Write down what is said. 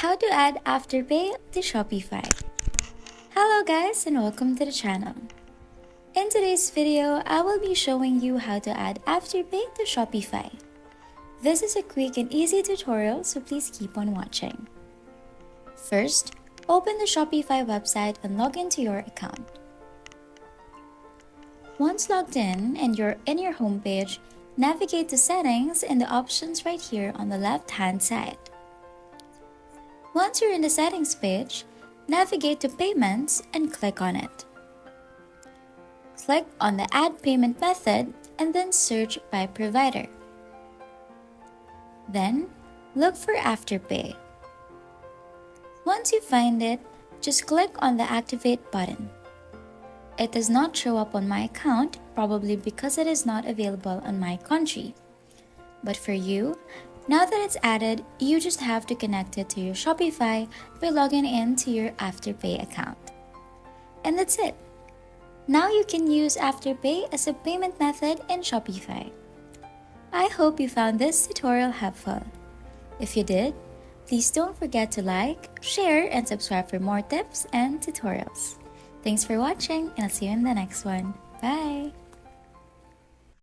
How to add Afterpay to Shopify. Hello guys and welcome to the channel. In today's video, I will be showing you how to add Afterpay to Shopify. This is a quick and easy tutorial, so please keep on watching. First, open the Shopify website and log into your account. Once logged in and you're in your homepage, navigate to Settings and the options right here on the left-hand side. Once you're in the Settings page, navigate to Payments and click on it. Click on the Add Payment Method and then search by provider. Then, look for Afterpay. Once you find it, just click on the Activate button. It does not show up on my account, probably because it is not available on my country. But for you, now that it's added, you just have to connect it to your Shopify by logging in to your Afterpay account. And that's it. Now you can use Afterpay as a payment method in Shopify. I hope you found this tutorial helpful. If you did, please don't forget to like, share, and subscribe for more tips and tutorials. Thanks for watching, and I'll see you in the next one. Bye!